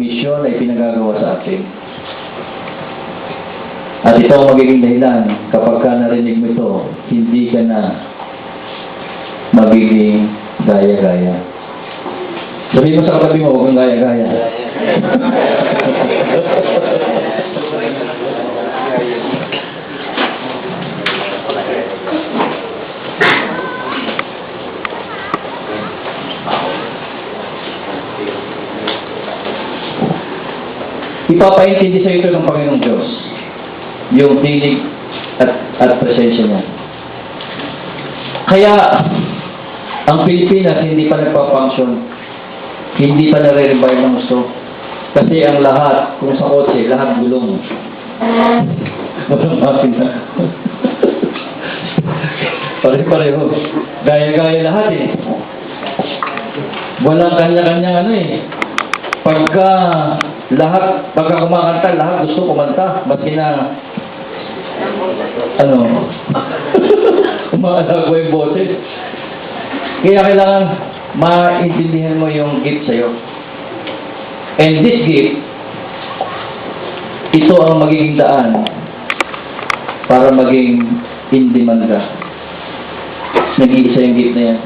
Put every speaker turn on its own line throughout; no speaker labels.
misyon ay pinagagawa sa atin. At ito ang magiging dahilan, kapag ka narinig mo ito, hindi ka na magiging gaya-gaya. Sabihin mo sa katabi mo, huwag kang gaya-gaya. Ipapaintindi sa ito ng Panginoong Diyos yung tinig at presensya niya. Kaya ang Pilipinas hindi pa nagpa-function, hindi pa nare-revive ng gusto. Kasi ang lahat, kung sa kotse, lahat gulong. Walang makina. Pare-pareho. Gaya-gaya lahat eh. Walang kanya-kanyang pagka kumakanta, lahat gusto kumanta. Maski na, umaalago yung boses. Kaya kailangan maintindihan mo yung gift sa'yo. And this gift, ito ang magiging daan para maging in demand ka. Nag-iisa yung gift na yan.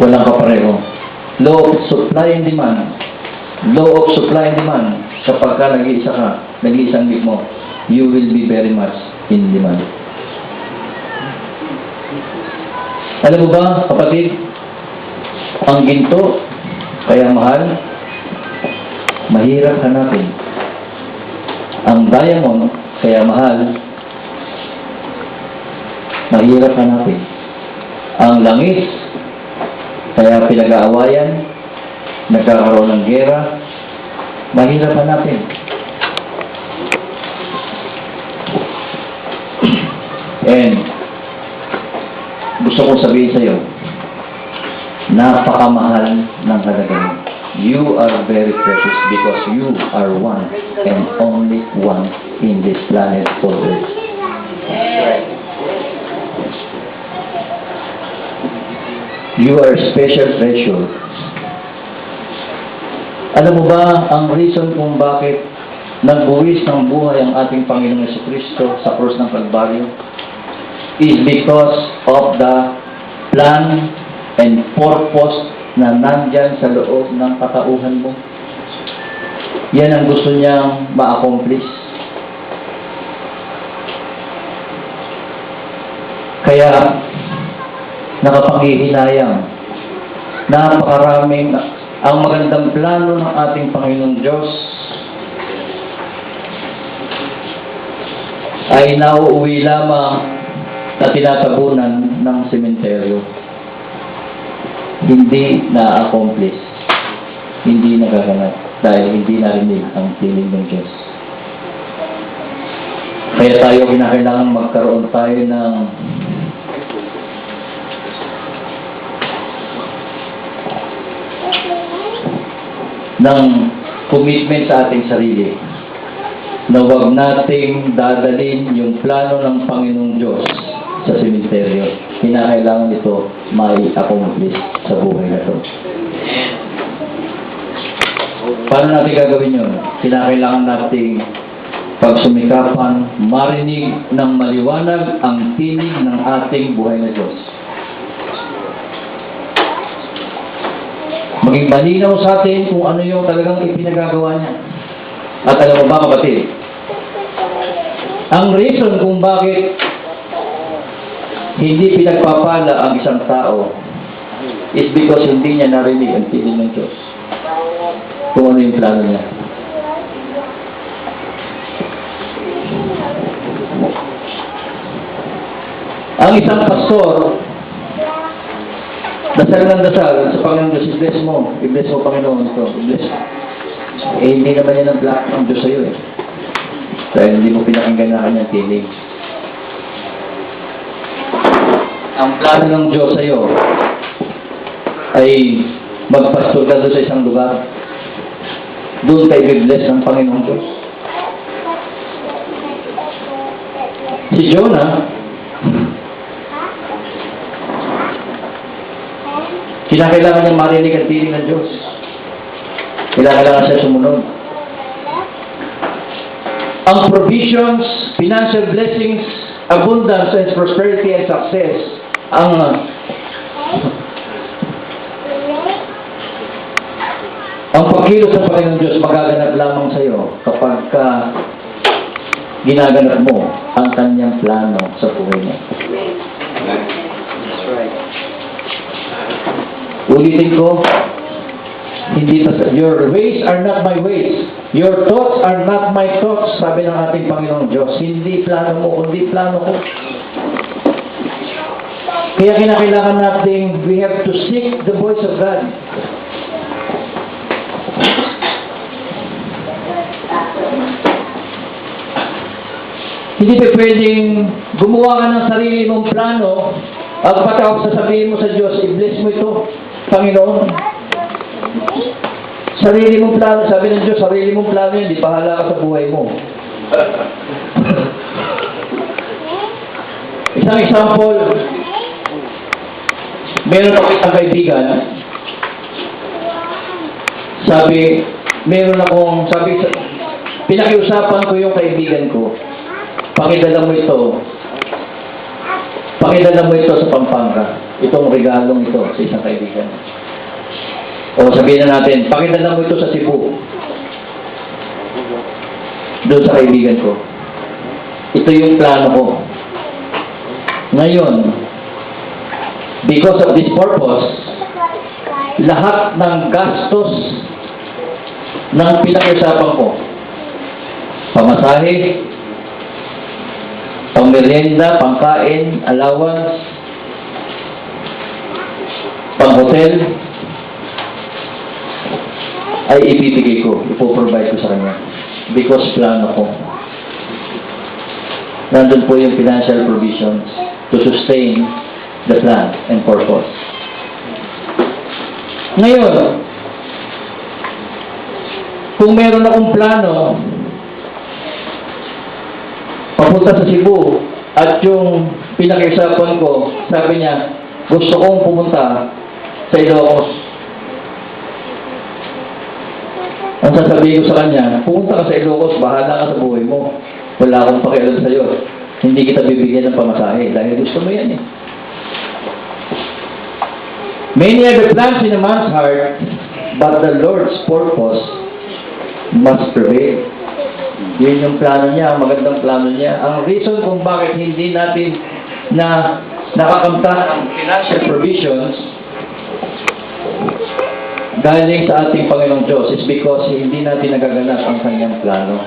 Walang kapareho. Law of supply and demand. Law of supply and demand. Kapag ka nag-iisang gift mo, you will be very much in demand. Alam mo ba, kapatid, ang ginto, kaya mahal, mahirap hanapin. Ang diamond, kaya mahal, mahirap hanapin. Ang langis, kaya pinag-aawayan, nagkakaroon ng gera, mahirap hanapin. And gusto kong sabihin sa iyo, napakamahal ng halaga mo. You are very precious because you are one and only one in this planet for Earth. You are special treasure. Alam mo ba ang reason kung bakit nagbuwis ng buhay ang ating Panginoong Jesucristo sa krus ng Kalbaryo? Is because of the plan and purpose na nandyan sa loob ng katauhan mo. Yan ang gusto niyang ma-accomplish. Kaya, nakapanghihinayang, napakaraming ang magandang plano ng ating Panginoong Diyos ay nauuwi lamang na tinatabunan ng sementeryo. Hindi na-accomplish. Hindi nagaganap dahil hindi narinig ang tinig ng Diyos. Kaya tayo kinakailangan magkaroon tayo ng commitment sa ating sarili na huwag nating dadalhin yung plano ng Panginoong Diyos sa sementeryo. Kinakailangan ito mai-accomplish sa buhay na ito. Paano natin gagawin yun? Kinakailangan nating pagsumikapan, marinig ng maliwanag ang tinig ng ating buhay na Diyos. Maging malinaw sa atin kung ano yung talagang ipinagagawa niya. At alam mo ba, kapatid, ang reason kung bakit hindi pinagpapala ang isang tao is because hindi niya narinig ang tinig ng Diyos. Kung ano yung plano niya. Ang isang pastor, dasal ng dasal sa Panginoon Diyos, i-bless mo, Panginoon ito, i-bless mo. Hindi naman yan ang black ng Diyos sa'yo dahil hindi mo pinakinggan na kanyang tinig. Ang plano ng Diyos sa'yo ay magpastor ka doon sa isang lugar. Doon tayo i-bless ng Panginoong Diyos. Si Jonah, kinakailangan niyang marinig ang tinig ng Diyos. Kailangan siya sumunod. Ang provisions, financial blessings, abundance and prosperity and success, ang pagkilos sa Panginoon Diyos magaganap lamang sa iyo kapag ginaganap mo ang kanyang plano sa buhay mo.
That's right.
Ulitin ko, your ways are not my ways. Your thoughts are not my thoughts, sabi ng ating Panginoong Diyos. Hindi plano mo, kundi plano ko. Kaya kinakailangan natin, we have to seek the voice of God. Hindi pa pwedeng gumawa ka ng sarili mong plano at patawag sasabihin mo sa Diyos, i-bless mo ito, Panginoon. Sarili mong plano, sabi ng Diyos, sarili mong plano yun, di pahala ka sa buhay mo. Isang example, meron ako isang kaibigan, pinakiusapan ko yung kaibigan ko, pakidala mo ito sa Pampanga, itong regalong ito sa isang kaibigan. O sabihin na natin, pakidala mo ito sa Cebu, doon sa kaibigan ko. Ito yung plano ko. Ngayon, because of this purpose, lahat ng gastos ng pinakiusapan ko, pamasahe, pangmerienda, pangkain, allowance, pang-hotel, ay ibibigay ko, ipoprovide ko sa kanya. Because plano ko. Nandun po yung financial provisions to sustain the plan and purpose. Ngayon, kung meron akong plano, papunta sa Cebu, at yung pinakiusapan ko, sabi niya, gusto kong pumunta sa Ilocos. Ang sasabihin ko sa kanya, pumunta ka sa Ilocos, bahala ka sa buhay mo. Wala akong pakialam sa'yo. Hindi kita bibigyan ng pamasahe dahil gusto mo yan eh. Many are the plans in a man's heart, but the Lord's purpose must prevail. Yun yung plano niya, ang magandang plano niya. Ang reason kung bakit hindi natin nakakamtan ang financial provisions galing sa ating Panginoong Diyos is because hindi natin nagaganap ang kanyang plano.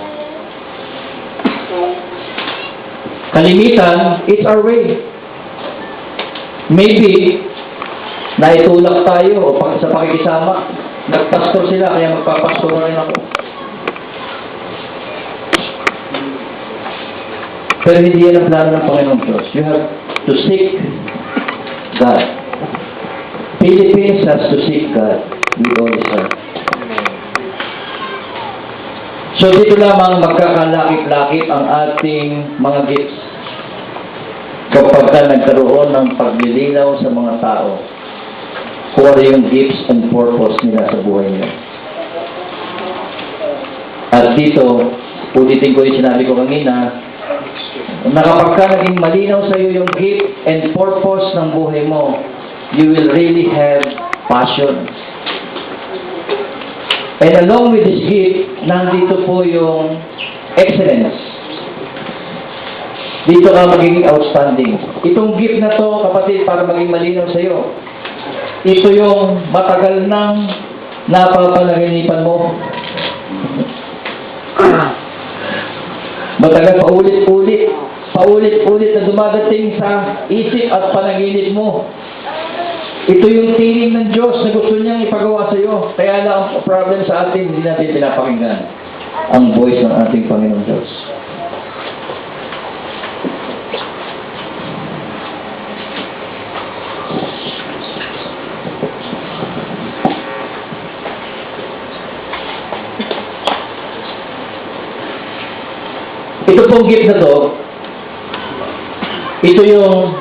Kalimitan, it's our way. Maybe, naitulak tayo o sa pakikisama, nagpastor sila, kaya magpapastor na rin ako. Pero hindi yan ang plano ng Panginoong Diyos. You have to seek God. Philippines has to seek God with all his heart. So dito lamang magkakalakip-lakip ang ating mga gifts kapag nagkaroon ng paglilinaw sa mga tao kung ano yung gifts and purpose nila sa buhay nila. At dito, ulitin ko yung sinabi ko kanina, na kapag naging malinaw sa iyo yung gift and purpose ng buhay mo, you will really have passion. And along with this gift, nandito po yung excellence. Dito ka magiging outstanding. Itong gift na to, kapatid, para maging malinaw sa iyo, ito yung matagal nang napapanaginipan mo. Matagal paulit-ulit na dumadating sa isip at panaginip mo. Ito yung tinig ng Diyos na gusto niyang ipagawa sa iyo. Kaya lang ang problem sa atin, hindi natin pinapakinggan ang voice ng ating Panginoong Diyos. Ito pong gift na to, ito yung